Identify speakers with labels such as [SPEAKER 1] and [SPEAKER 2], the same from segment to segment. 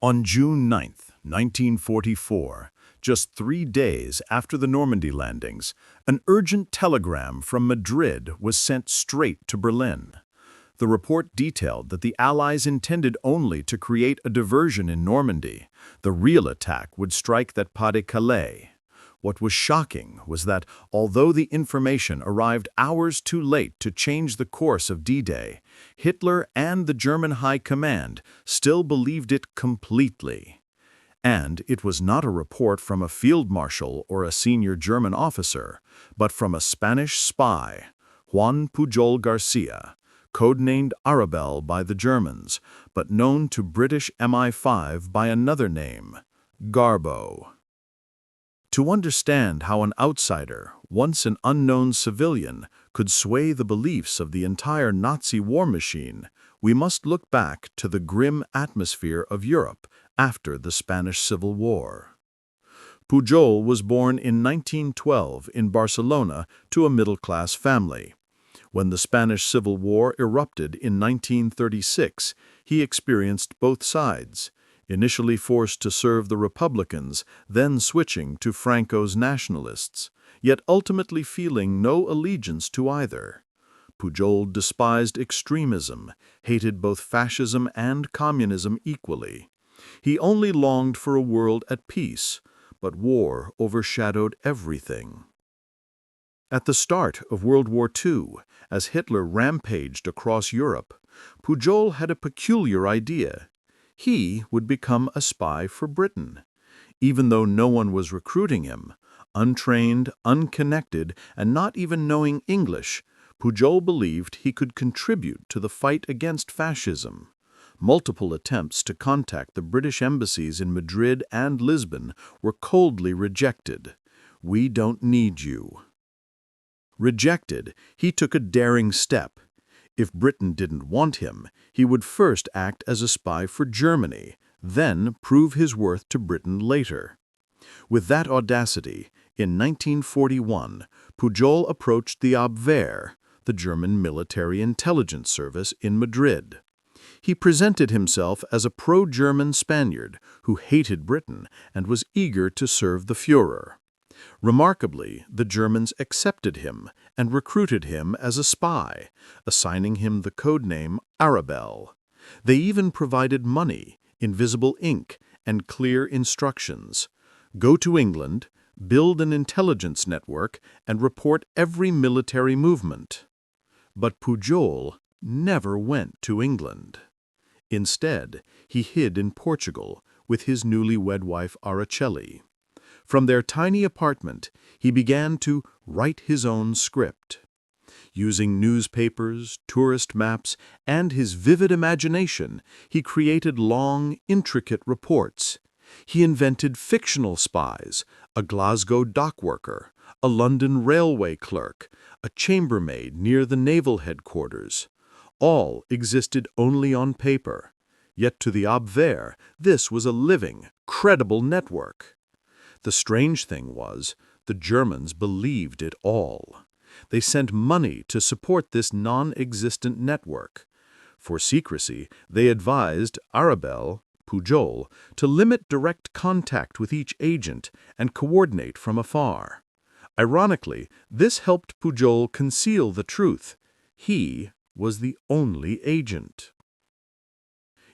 [SPEAKER 1] On June 9, 1944, just 3 days after the Normandy landings, an urgent telegram from Madrid was sent straight to Berlin. The report detailed that the Allies intended only to create a diversion in Normandy. The real attack would strike that Pas-de-Calais. What was shocking was that, although the information arrived hours too late to change the course of D-Day, Hitler and the German High Command still believed it completely. And it was not a report from a field marshal or a senior German officer, but from a Spanish spy, Juan Pujol Garcia, codenamed Arabelle by the Germans, but known to British MI5 by another name, Garbo. To understand how an outsider, once an unknown civilian, could sway the beliefs of the entire Nazi war machine, we must look back to the grim atmosphere of Europe after the Spanish Civil War. Pujol was born in 1912 in Barcelona to a middle-class family. When the Spanish Civil War erupted in 1936, he experienced both sides. Initially forced to serve the Republicans, then switching to Franco's nationalists, yet ultimately feeling no allegiance to either. Pujol despised extremism, hated both fascism and communism equally. He only longed for a world at peace, but war overshadowed everything. At the start of World War II, as Hitler rampaged across Europe, Pujol had a peculiar idea. He would become a spy for Britain. Even though no one was recruiting him, untrained, unconnected, and not even knowing English, Pujol believed he could contribute to the fight against fascism. Multiple attempts to contact the British embassies in Madrid and Lisbon were coldly rejected. "We don't need you." Rejected, he took a daring step. If Britain didn't want him, he would first act as a spy for Germany, then prove his worth to Britain later. With that audacity, in 1941, Pujol approached the Abwehr, the German military intelligence service in Madrid. He presented himself as a pro-German Spaniard who hated Britain and was eager to serve the Führer. Remarkably, the Germans accepted him and recruited him as a spy, assigning him the codename Arabelle. They even provided money, invisible ink, and clear instructions. Go to England, build an intelligence network, and report every military movement. But Pujol never went to England. Instead, he hid in Portugal with his newlywed wife Araceli. From their tiny apartment, he began to write his own script. Using newspapers, tourist maps, and his vivid imagination, he created long, intricate reports. He invented fictional spies, a Glasgow dockworker, a London railway clerk, a chambermaid near the naval headquarters. All existed only on paper. Yet to the Abwehr, this was a living, credible network. The strange thing was, the Germans believed it all. They sent money to support this non-existent network. For secrecy, they advised Arabelle, Pujol, to limit direct contact with each agent and coordinate from afar. Ironically, this helped Pujol conceal the truth. He was the only agent.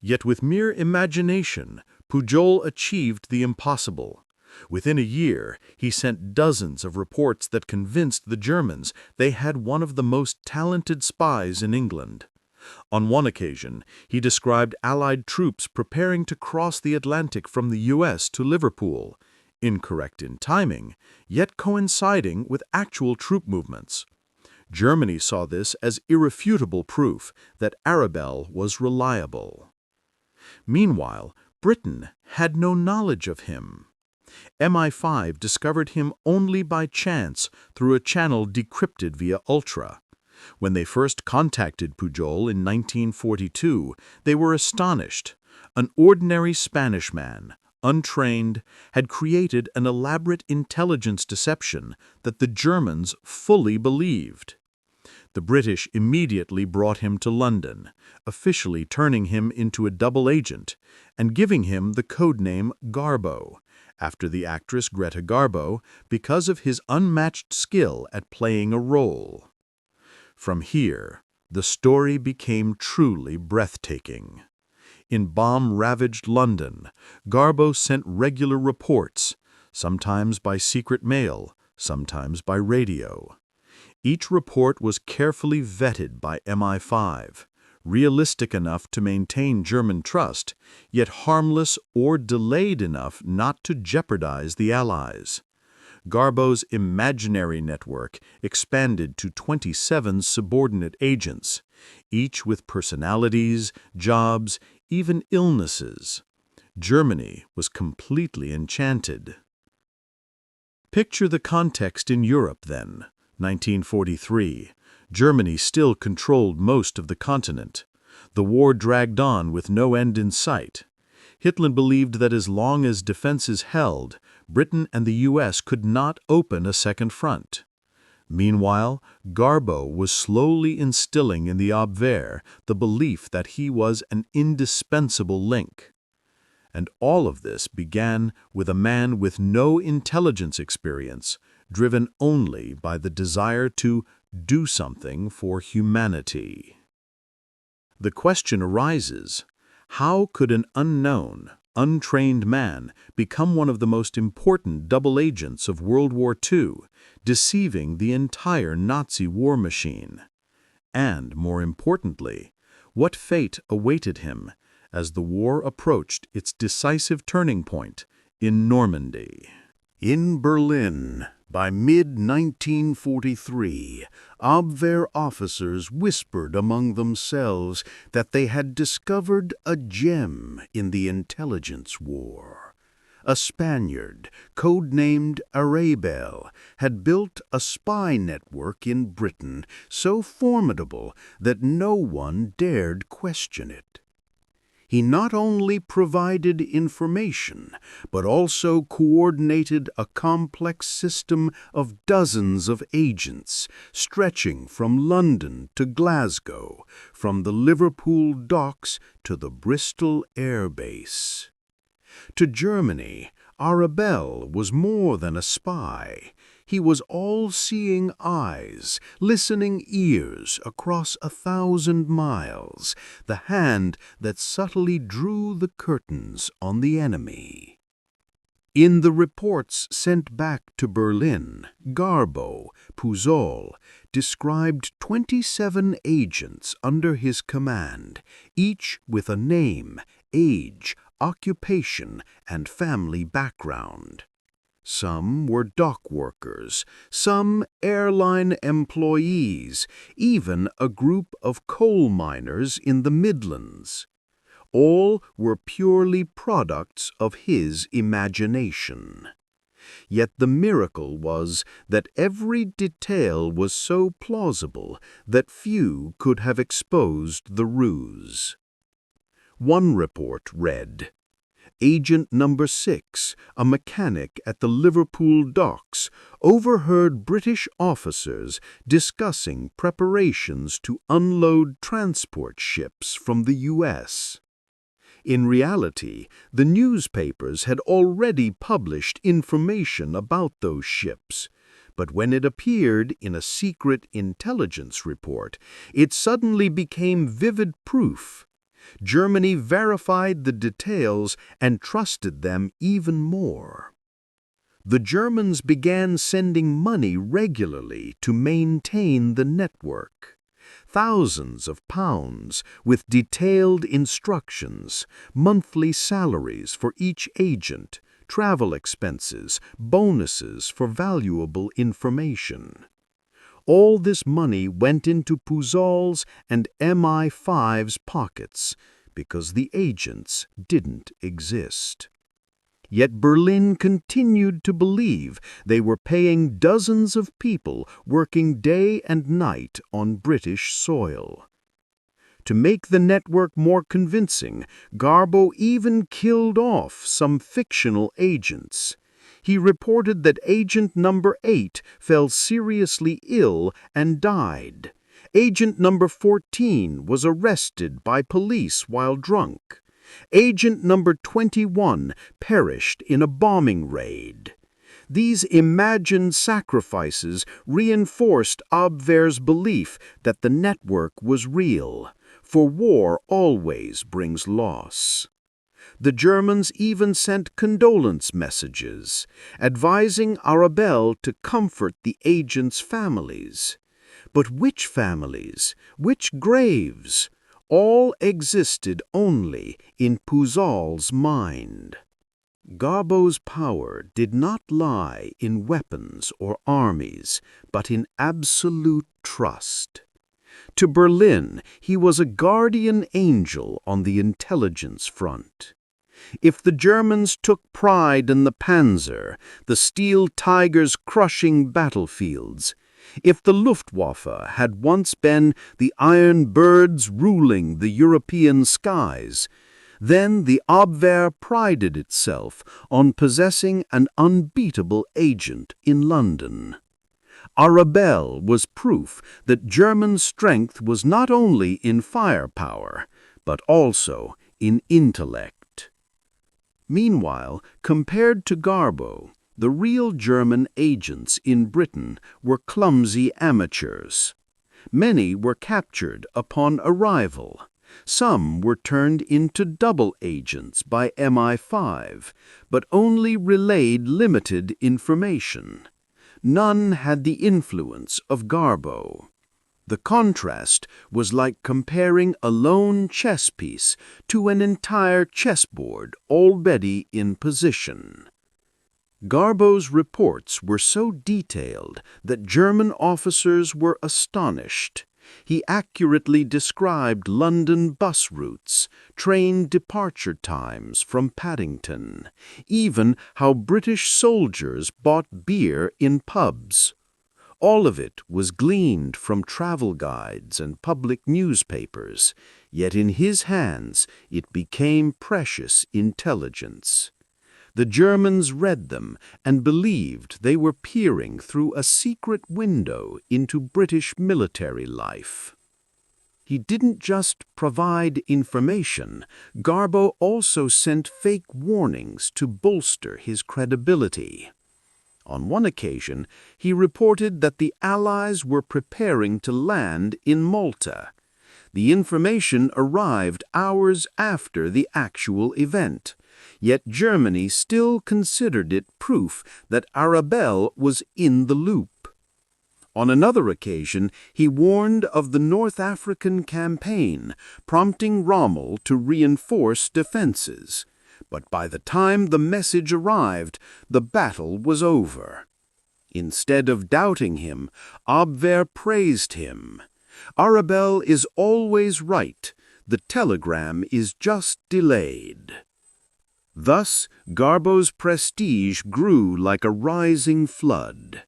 [SPEAKER 1] Yet with mere imagination, Pujol achieved the impossible. Within a year, he sent dozens of reports that convinced the Germans they had one of the most talented spies in England. On one occasion, he described Allied troops preparing to cross the Atlantic from the U.S. to Liverpool, incorrect in timing, yet coinciding with actual troop movements. Germany saw this as irrefutable proof that Arabelle was reliable. Meanwhile, Britain had no knowledge of him. MI5 discovered him only by chance through a channel decrypted via Ultra. When they first contacted Pujol in 1942, they were astonished. An ordinary Spanish man, untrained, had created an elaborate intelligence deception that the Germans fully believed. The British immediately brought him to London, officially turning him into a double agent and giving him the codename Garbo, after the actress Greta Garbo, because of his unmatched skill at playing a role. From here, the story became truly breathtaking. In bomb-ravaged London, Garbo sent regular reports, sometimes by secret mail, sometimes by radio. Each report was carefully vetted by MI5, realistic enough to maintain German trust, yet harmless or delayed enough not to jeopardize the Allies. Garbo's imaginary network expanded to 27 subordinate agents, each with personalities, jobs, even illnesses. Germany was completely enchanted. Picture the context in Europe then, 1943. Germany still controlled most of the continent. The war dragged on with no end in sight. Hitler believed that as long as defenses held, Britain and the U.S. could not open a second front. Meanwhile, Garbo was slowly instilling in the Abwehr the belief that he was an indispensable link. And all of this began with a man with no intelligence experience, driven only by the desire to do something for humanity. The question arises, how could an unknown, untrained man become one of the most important double agents of World War II, deceiving the entire Nazi war machine? And, more importantly, what fate awaited him as the war approached its decisive turning point in Normandy? In Berlin, by mid-1943, Abwehr officers whispered among themselves that they had discovered a gem in the intelligence war. A Spaniard, codenamed Arabel, had built a spy network in Britain so formidable that no one dared question it. He not only provided information, but also coordinated a complex system of dozens of agents, stretching from London to Glasgow, from the Liverpool docks to the Bristol Air Base. To Germany, Arabel was more than a spy. He was all-seeing eyes, listening ears across 1,000 miles, the hand that subtly drew the curtains on the enemy. In the reports sent back to Berlin, Garbo, Puzol, described 27 agents under his command, each with a name, age, occupation, and family background. Some were dock workers, some airline employees, even a group of coal miners in the Midlands. All were purely products of his imagination. Yet the miracle was that every detail was so plausible that few could have exposed the ruse. One report read, Agent number 6, a mechanic at the Liverpool docks, overheard British officers discussing preparations to unload transport ships from the U.S. In reality, the newspapers had already published information about those ships, but when it appeared in a secret intelligence report, it suddenly became vivid proof. Germany verified the details and trusted them even more. The Germans began sending money regularly to maintain the network. Thousands of pounds with detailed instructions, monthly salaries for each agent, travel expenses, bonuses for valuable information. All this money went into Puzol's and MI5's pockets because the agents didn't exist. Yet Berlin continued to believe they were paying dozens of people working day and night on British soil. To make the network more convincing, Garbo even killed off some fictional agents. He reported that agent number 8 fell seriously ill and died,
[SPEAKER 2] Agent number 14 was arrested by police while drunk. Agent number 21 perished in a bombing raid. These imagined sacrifices reinforced Abwehr's belief that the network was real, for war always brings loss. The Germans even sent condolence messages, advising Arabelle to comfort the agents' families. But which families? Which graves? All existed only in Puzal's mind. Garbo's power did not lie in weapons or armies, but in absolute trust. To Berlin, he was a guardian angel on the intelligence front. If the Germans took pride in the Panzer, the steel tigers crushing battlefields, if the Luftwaffe had once been the iron birds ruling the European skies, then the Abwehr prided itself on possessing an unbeatable agent in London. Arabelle was proof that German strength was not only in firepower, but also in intellect. Meanwhile, compared to Garbo, the real German agents in Britain were clumsy amateurs. Many were captured upon arrival. Some were turned into double agents by MI5, but only relayed limited information. None had the influence of Garbo. The contrast was like comparing a lone chess piece to an entire chessboard already in position. Garbo's reports were so detailed that German officers were astonished. He accurately described London bus routes, train departure times from Paddington, even how British soldiers bought beer in pubs. All of it was gleaned from travel guides and public newspapers, yet in his hands it became precious intelligence. The Germans read them and believed they were peering through a secret window into British military life. He didn't just provide information, Garbo also sent fake warnings to bolster his credibility. On one occasion, he reported that the Allies were preparing to land in Malta. The information arrived hours after the actual event. Yet Germany still considered it proof that Arabelle was in the loop. On another occasion, he warned of the North African campaign, prompting Rommel to reinforce defenses. But by the time the message arrived, the battle was over. Instead of doubting him, Abwehr praised him. Arabelle is always right. The telegram is just delayed. Thus, Garbo's prestige grew like a rising flood.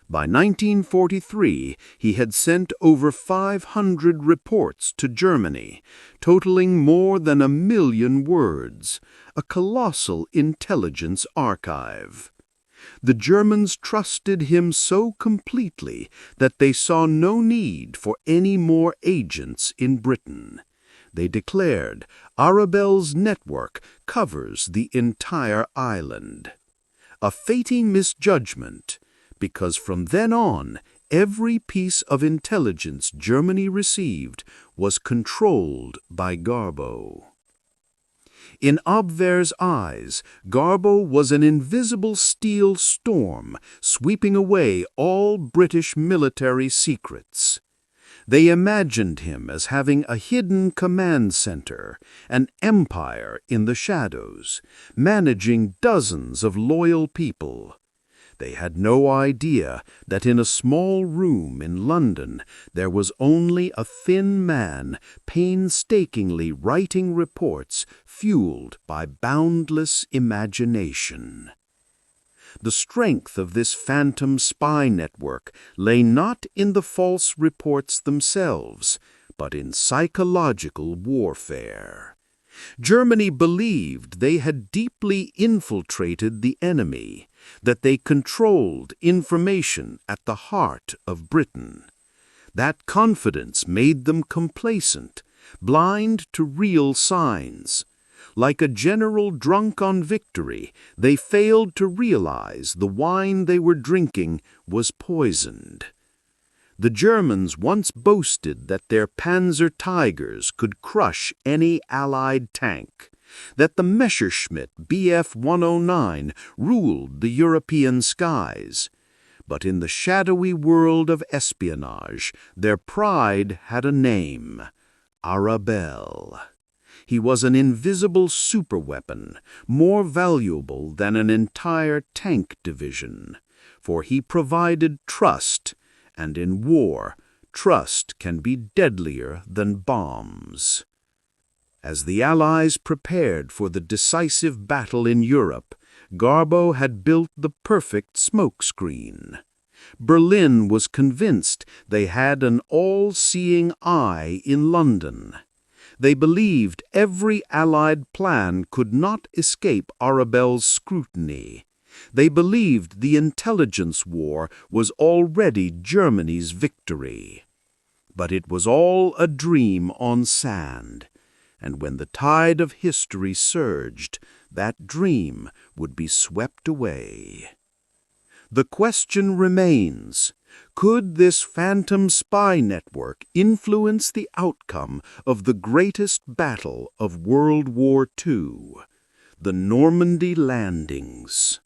[SPEAKER 2] By 1943, he had sent over 500 reports to Germany, totaling more than 1 million words, a colossal intelligence archive. The Germans trusted him so completely that they saw no need for any more agents in Britain. They declared, Arabelle's network covers the entire island. A fating misjudgment, because from then on, every piece of intelligence Germany received was controlled by Garbo. In Abwehr's eyes, Garbo was an invisible steel storm sweeping away all British military secrets. They imagined him as having a hidden command center, an empire in the shadows, managing dozens of loyal people. They had no idea that in a small room in London there was only a thin man painstakingly writing reports fueled by boundless imagination. The strength of this phantom spy network lay not in the false reports themselves, but in psychological warfare. Germany believed they had deeply infiltrated the enemy, that they controlled information at the heart of Britain. That confidence made them complacent, blind to real signs. Like a general drunk on victory, they failed to realize the wine they were drinking was poisoned. The Germans once boasted that their Panzer Tigers could crush any Allied tank, that the Messerschmitt Bf 109 ruled the European skies. But in the shadowy world of espionage, their pride had a name: Arabelle. He was an invisible superweapon, more valuable than an entire tank division, for he provided trust, and in war, trust can be deadlier than bombs. As the Allies prepared for the decisive battle in Europe, Garbo had built the perfect smokescreen. Berlin was convinced they had an all-seeing eye in London. They believed every Allied plan could not escape Arabelle's scrutiny. They believed the intelligence war was already Germany's victory. But it was all a dream on sand, and when the tide of history surged, that dream would be swept away. The question remains: could this phantom spy network influence the outcome of the greatest battle of World War II, the Normandy landings?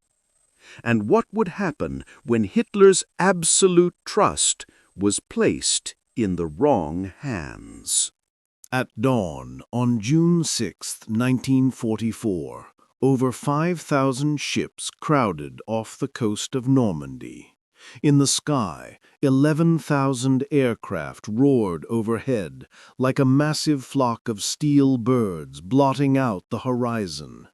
[SPEAKER 2] And what would happen when Hitler's absolute trust was placed in the wrong hands?
[SPEAKER 1] At dawn on June 6, 1944, over 5,000 ships crowded off the coast of Normandy. In the sky, 11,000 aircraft roared overhead like a massive flock of steel birds blotting out the horizon.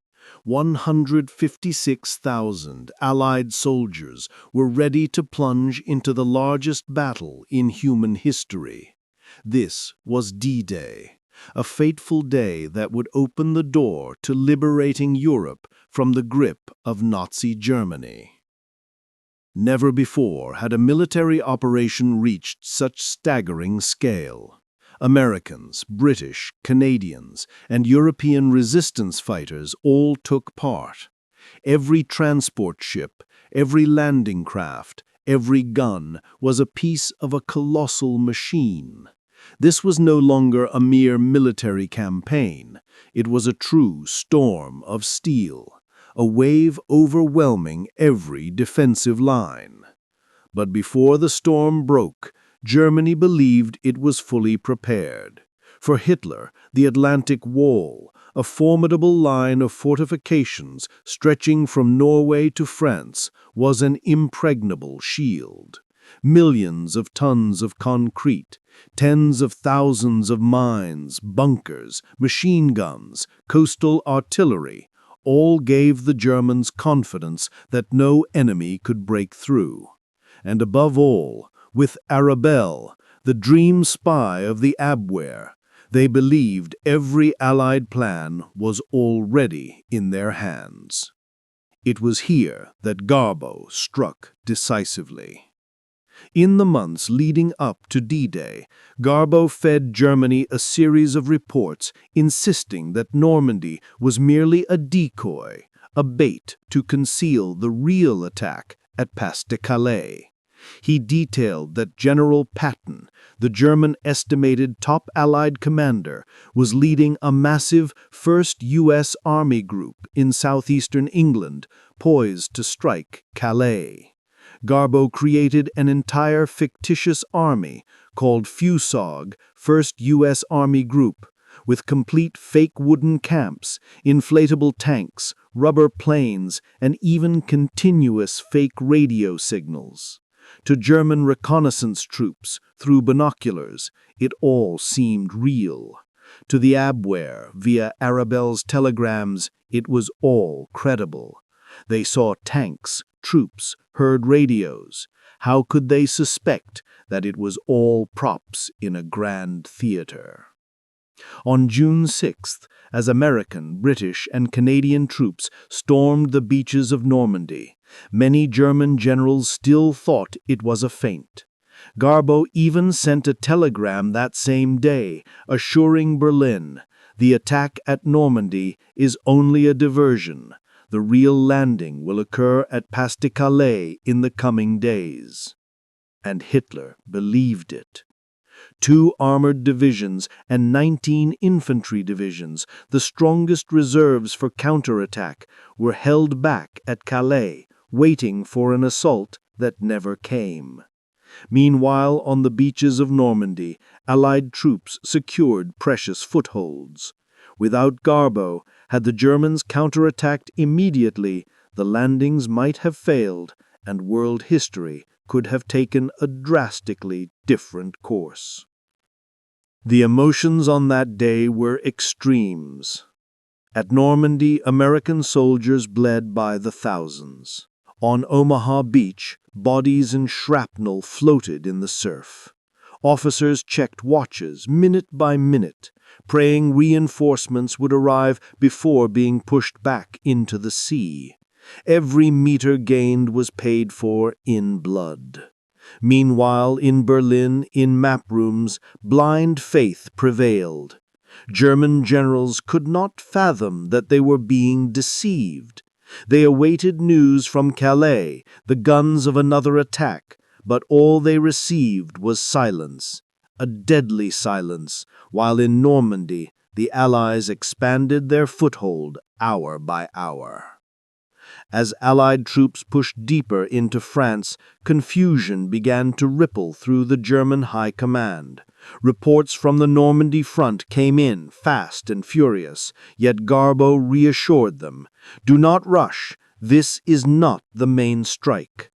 [SPEAKER 1] 156,000 Allied soldiers were ready to plunge into the largest battle in human history. This was D-Day, a fateful day that would open the door to liberating Europe from the grip of Nazi Germany. Never before had a military operation reached such staggering scale. Americans, British, Canadians, and European resistance fighters all took part. Every transport ship, every landing craft, every gun was a piece of a colossal machine. This was no longer a mere military campaign. It was a true storm of steel, a wave overwhelming every defensive line. But before the storm broke, Germany believed it was fully prepared. For Hitler, the Atlantic Wall, a formidable line of fortifications stretching from Norway to France, was an impregnable shield. Millions of tons of concrete, tens of thousands of mines, bunkers, machine guns, coastal artillery, all gave the Germans confidence that no enemy could break through. And above all, with Arabelle, the dream spy of the Abwehr, they believed every Allied plan was already in their hands. It was here that Garbo struck decisively. In the months leading up to D-Day, Garbo fed Germany a series of reports insisting that Normandy was merely a decoy, a bait to conceal the real attack at Pas-de-Calais. He detailed that General Patton, the German estimated top Allied commander, was leading a massive 1st U.S. Army group in southeastern England, poised to strike Calais. Garbo created an entire fictitious army called Fusog, 1st U.S. Army Group, with complete fake wooden camps, inflatable tanks, rubber planes, and even continuous fake radio signals. To German reconnaissance troops, through binoculars, it all seemed real. To the Abwehr, via Arabelle's telegrams, it was all credible. They saw tanks, troops, heard radios. How could they suspect that it was all props in a grand theater? On June 6th, as American, British, and Canadian troops stormed the beaches of Normandy, many German generals still thought it was a feint.
[SPEAKER 2] Garbo even sent a telegram that same day, assuring Berlin, "The attack at Normandy is only a diversion. The real landing will occur at Pas de Calais in the coming days." And Hitler believed it. 2 armored divisions and 19 infantry divisions, the strongest reserves for counterattack, were held back at Calais, waiting for an assault that never came. Meanwhile, on the beaches of Normandy, Allied troops secured precious footholds. Without Garbo, had the Germans counterattacked immediately, the landings might have failed, and world history could have taken a drastically different course. The emotions on that day were extremes. At Normandy, American soldiers bled by the thousands. On Omaha Beach, bodies and shrapnel floated in the surf. Officers checked watches minute by minute, praying reinforcements would arrive before being pushed back into the sea. Every meter gained was paid for in blood. Meanwhile, in Berlin, in map rooms, blind faith prevailed. German generals could not fathom that they were being deceived. They awaited news from Calais, the guns of another attack, but all they received was silence, a deadly silence, while in Normandy the Allies expanded their foothold hour by hour. As Allied troops pushed deeper into France, confusion began to ripple through the German high command. Reports from the Normandy front came in fast and furious, yet Garbo reassured them, "Do not rush, this is not the main strike."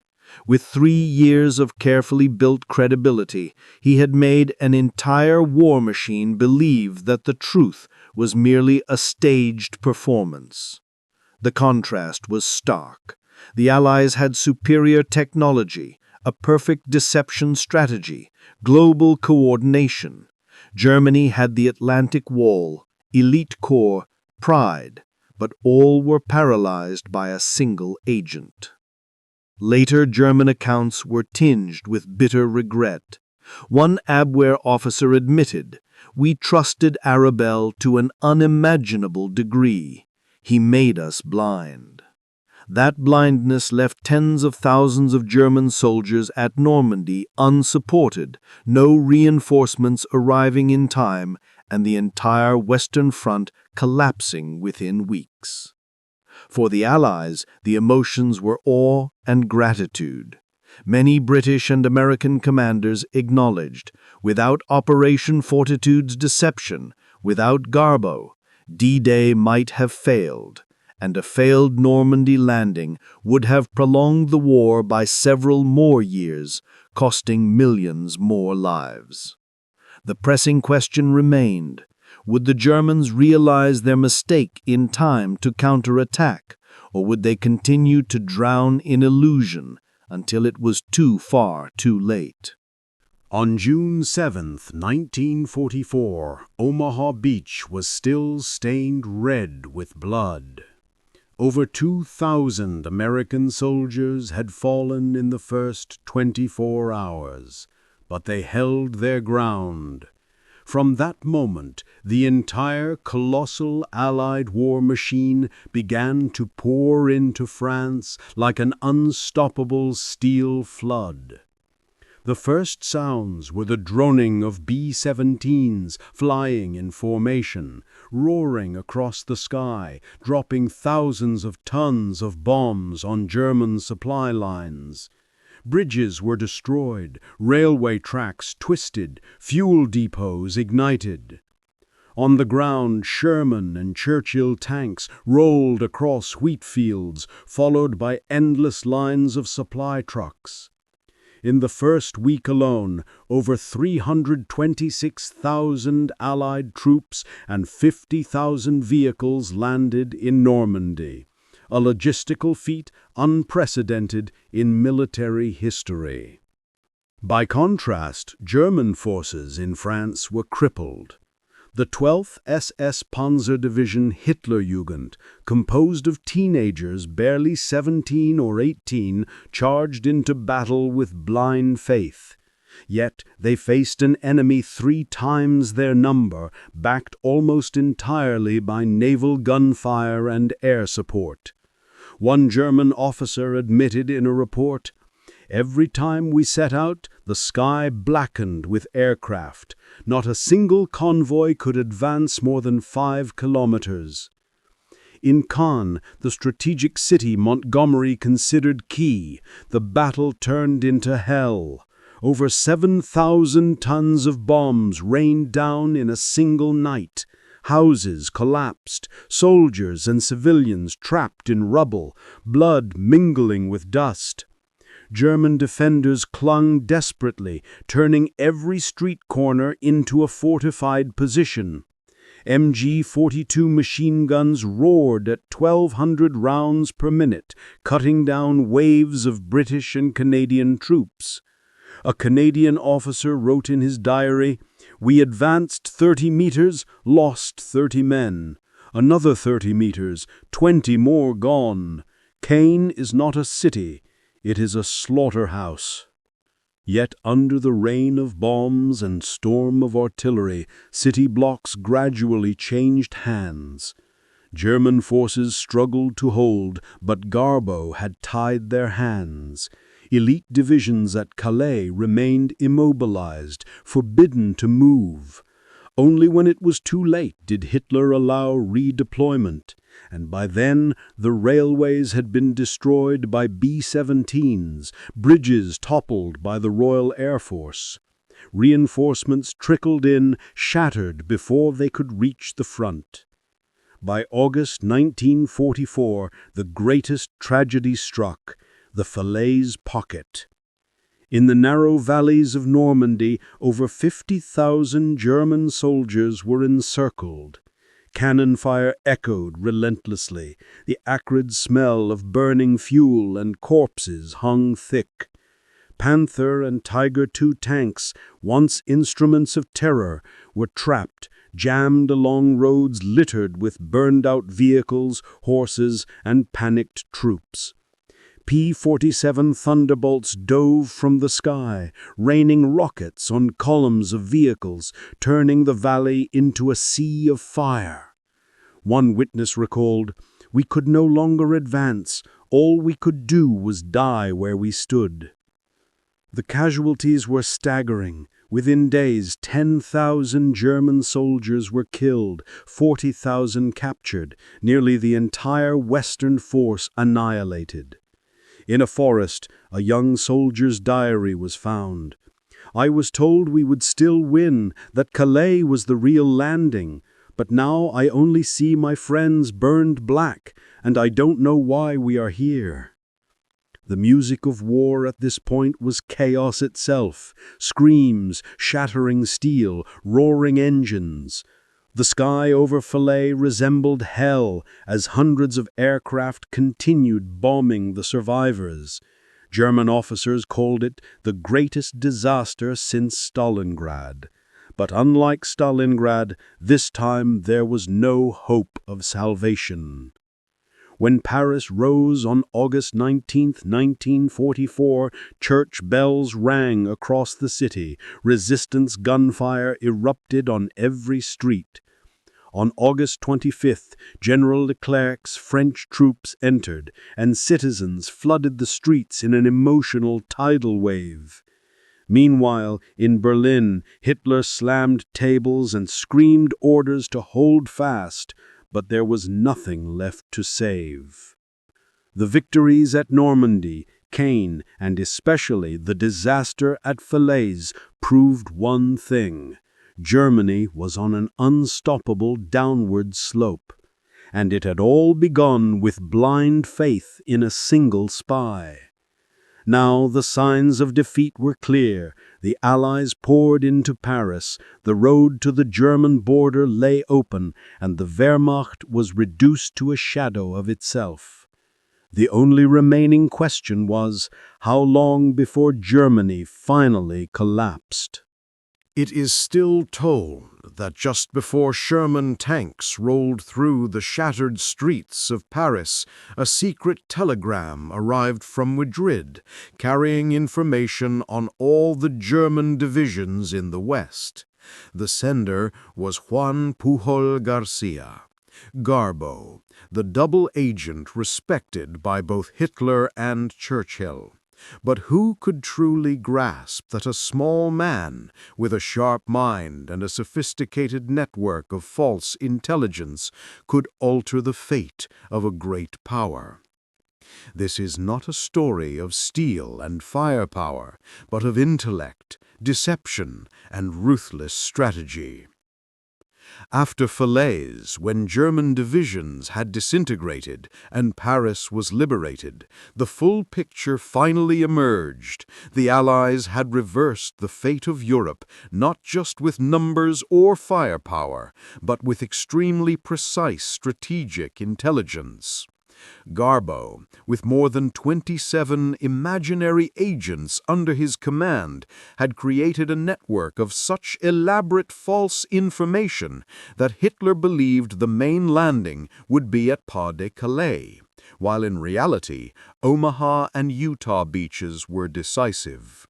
[SPEAKER 2] With 3 years of carefully built credibility, he had made an entire war machine believe that the truth was merely a staged performance. The contrast was stark. The Allies had superior technology, a perfect deception strategy, global coordination. Germany had the Atlantic Wall, elite corps, pride, but all were paralyzed by a single agent. Later German accounts were tinged with bitter regret. One Abwehr officer admitted, "We trusted Arabelle to an unimaginable degree. He made us blind." That blindness left tens of thousands of German soldiers at Normandy unsupported, no reinforcements arriving in time, and the entire Western Front collapsing within weeks. For the Allies, the emotions were awe and gratitude. Many British and American commanders acknowledged, without Operation Fortitude's deception, without Garbo, D-Day might have failed, and a failed Normandy landing would have prolonged the war by several more years, costing millions more lives. The pressing question remained, would the Germans realize their mistake in time to counterattack, or would they continue to drown in illusion until it was too far too late?
[SPEAKER 1] On June 7, 1944, Omaha Beach was still stained red with blood. Over 2,000 American soldiers had fallen in the first 24 hours, but they held their ground. From that moment, the entire colossal Allied war machine began to pour into France like an unstoppable steel flood. The first sounds were the droning of B-17s flying in formation, roaring across the sky, dropping thousands of tons of bombs on German supply lines. Bridges were destroyed, railway tracks twisted, fuel depots ignited. On the ground, Sherman and Churchill tanks rolled across wheat fields, followed by endless lines of supply trucks. In the first week alone, over 326,000 Allied troops and 50,000 vehicles landed in Normandy, a logistical feat unprecedented in military history. By contrast, German forces in France were crippled. The 12th SS Panzer Division Hitlerjugend, composed of teenagers barely 17 or 18, charged into battle with blind faith.
[SPEAKER 2] Yet they faced an enemy 3 times their number, backed almost entirely by naval gunfire and air support. One German officer admitted in a report, "Every time we set out, the sky blackened with aircraft. Not a single convoy could advance more than 5 kilometers." In Caen, the strategic city Montgomery considered key, the battle turned into hell. Over 7,000 tons of bombs rained down in a single night. Houses collapsed, soldiers and civilians trapped in rubble, blood mingling with dust. German defenders clung desperately, turning every street corner into a fortified position. MG-42 machine guns roared at 1,200 rounds per minute, cutting down waves of British and Canadian troops. A Canadian officer wrote in his diary, "We advanced 30 meters, lost 30 men. Another 30 meters, 20 more gone. Caen is not a city, it is a slaughterhouse." Yet under the rain of bombs and storm of artillery, city blocks gradually changed hands. German forces struggled to hold, but Garbo had tied their hands. Elite divisions at Calais remained immobilized, forbidden to move. Only when it was too late did Hitler allow redeployment, and by then the railways had been destroyed by B-17s, bridges toppled by the Royal Air Force. Reinforcements trickled in, shattered before they could reach the front. By August 1944, the greatest tragedy struck, the Falaise pocket. In the narrow valleys of Normandy, over 50,000 German soldiers were encircled. Cannon fire echoed relentlessly. The acrid smell of burning fuel and corpses hung thick. Panther and Tiger II tanks, once instruments of terror, were trapped, jammed along roads littered with burned-out vehicles, horses, and panicked troops. P-47 Thunderbolts dove from the sky, raining rockets on columns of vehicles, turning the valley into a sea of fire. One witness recalled, "We could no longer advance. All we could do was die where we stood." The casualties were staggering. Within days, 10,000 German soldiers were killed, 40,000 captured, nearly the entire Western force annihilated. In a forest, a young soldier's diary was found. "I was told we would still win, that Calais was the real landing, but now I only see my friends burned black, and I don't know why we are here." The music of war at this point was chaos itself, screams, shattering steel, roaring engines. The sky over Falaise resembled hell as hundreds of aircraft continued bombing the survivors. German officers called it the greatest disaster since Stalingrad. But unlike Stalingrad, this time there was no hope of salvation. When Paris rose on August 19, 1944, church bells rang across the city, resistance gunfire erupted on every street. On August 25th, General Leclerc's French troops entered, and citizens flooded the streets in an emotional tidal wave. Meanwhile, in Berlin, Hitler slammed tables and screamed orders to hold fast, but there was nothing left to save. The victories at Normandy, Caen, and especially the disaster at Falaise proved one thing: Germany was on an unstoppable downward slope, and it had all begun with blind faith in a single spy. Now the signs of defeat were clear. The Allies poured into Paris, the road to the German border lay open, and the Wehrmacht was reduced to a shadow of itself. The only remaining question was, how long before Germany finally collapsed? It is still told that just before Sherman tanks rolled through the shattered streets of Paris, a secret telegram arrived from Madrid, carrying information on all the German divisions in the West. The sender was Juan Pujol Garcia, Garbo, the double agent respected by both Hitler and Churchill. But who could truly grasp that a small man with a sharp mind and a sophisticated network of false intelligence could alter the fate of a great power? This is not a story of steel and firepower, but of intellect, deception, and ruthless strategy. After Falaise, when German divisions had disintegrated and Paris was liberated, the full picture finally emerged. The Allies had reversed the fate of Europe, not just with numbers or firepower, but with extremely precise strategic intelligence. Garbo, with more than 27 imaginary agents under his command, had created a network of such elaborate false information that Hitler believed the main landing would be at Pas de Calais, while in reality, Omaha and Utah beaches were decisive.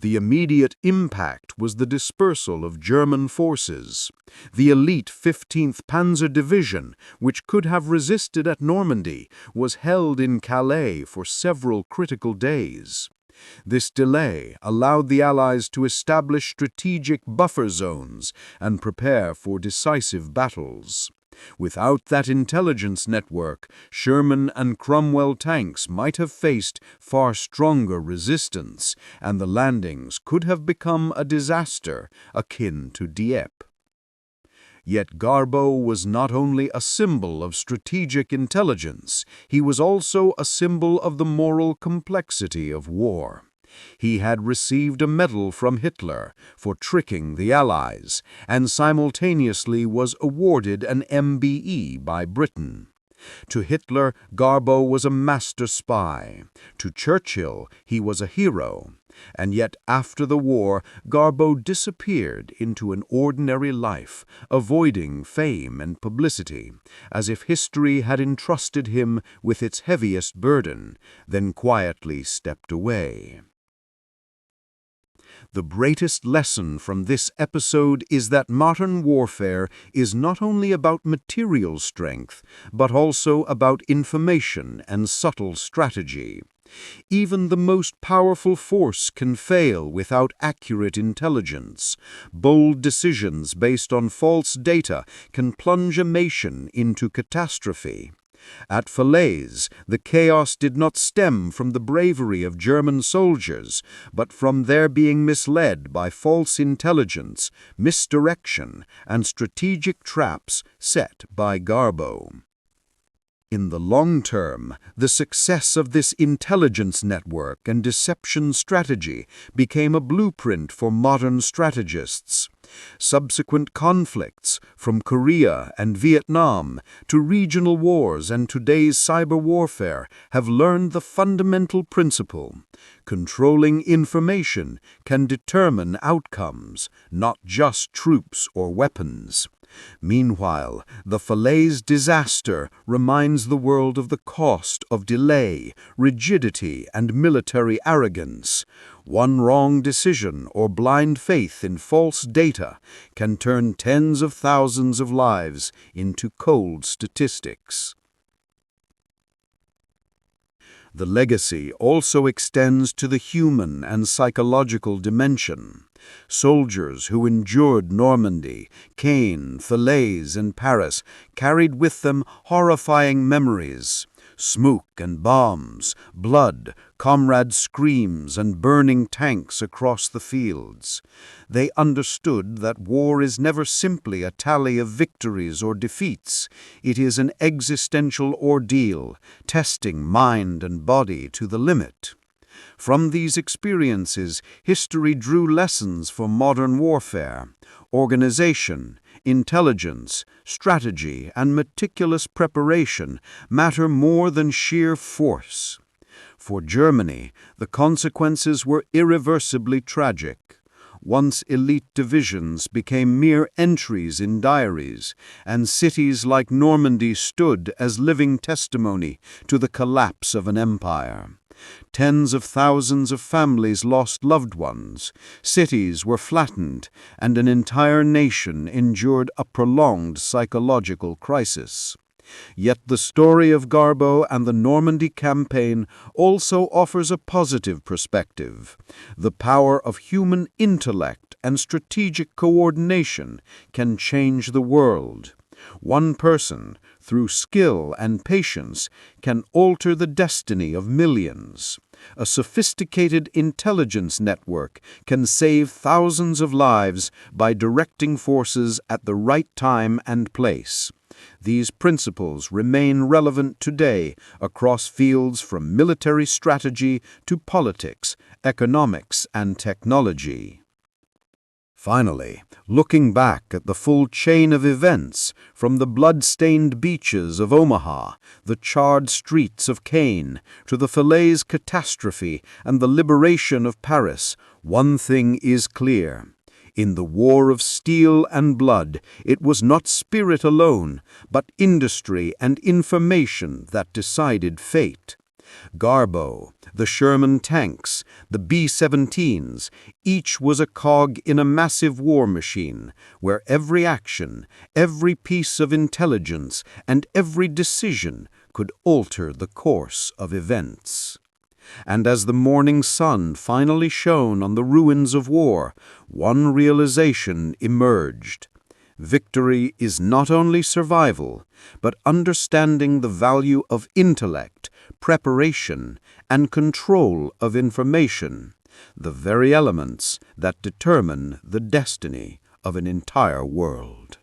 [SPEAKER 2] The immediate impact was the dispersal of German forces. The elite 15th Panzer Division, which could have resisted at Normandy, was held in Calais for several critical days. This delay allowed the Allies to establish strategic buffer zones and prepare for decisive battles. Without that intelligence network, Sherman and Cromwell tanks might have faced far stronger resistance, and the landings could have become a disaster akin to Dieppe. Yet Garbo was not only a symbol of strategic intelligence, he was also a symbol of the moral complexity of war. He had received a medal from Hitler for tricking the Allies, and simultaneously was awarded an MBE by Britain. To Hitler, Garbo was a master spy. To Churchill, he was a hero. And yet, after the war, Garbo disappeared into an ordinary life, avoiding fame and publicity, as if history had entrusted him with its heaviest burden, then quietly stepped away. The greatest lesson from this episode is that modern warfare is not only about material strength, but also about information and subtle strategy. Even the most powerful force can fail without accurate intelligence. Bold decisions based on false data can plunge a nation into catastrophe. At Falaise, the chaos did not stem from the bravery of German soldiers, but from their being misled by false intelligence, misdirection, and strategic traps set by Garbo. In the long term, the success of this intelligence network and deception strategy became a blueprint for modern strategists. Subsequent conflicts, from Korea and Vietnam to regional wars and today's cyber warfare, have learned the fundamental principle: controlling information can determine outcomes, not just troops or weapons. Meanwhile, the Falaise disaster reminds the world of the cost of delay, rigidity, and military arrogance. One wrong decision or blind faith in false data can turn tens of thousands of lives into cold statistics. The legacy also extends to the human and psychological dimension. Soldiers who endured Normandy, Caen, Falaise, and Paris carried with them horrifying memories: smoke and bombs, blood, comrade screams, and burning tanks across the fields. They understood that war is never simply a tally of victories or defeats. It is an existential ordeal, testing mind and body to the limit. From these experiences, history drew lessons for modern warfare. Organization, intelligence, strategy, and meticulous preparation matter more than sheer force. For Germany, the consequences were irreversibly tragic. once elite divisions became mere entries in diaries, and cities like Normandy stood as living testimony to the collapse of an empire. Tens of thousands of families lost loved ones, cities were flattened, and an entire nation endured a prolonged psychological crisis. Yet the story of Garbo and the Normandy Campaign also offers a positive perspective. The power of human intellect and strategic coordination can change the world. One person, through skill and patience, can alter the destiny of millions. A sophisticated intelligence network can save thousands of lives by directing forces at the right time and place. These principles remain relevant today across fields from military strategy to politics, economics, and technology. Finally, looking back at the full chain of events, from the blood-stained beaches of Omaha, the charred streets of Caen, to the Falaise catastrophe and the liberation of Paris, one thing is clear. In the war of steel and blood, it was not spirit alone, but industry and information that decided fate. Garbo, the Sherman tanks, the B-17s, each was a cog in a massive war machine, where every action, every piece of intelligence, and every decision could alter the course of events. And as the morning sun finally shone on the ruins of war, one realization emerged. Victory is not only survival, but understanding the value of intellect, preparation, and control of information, the very elements that determine the destiny of an entire world.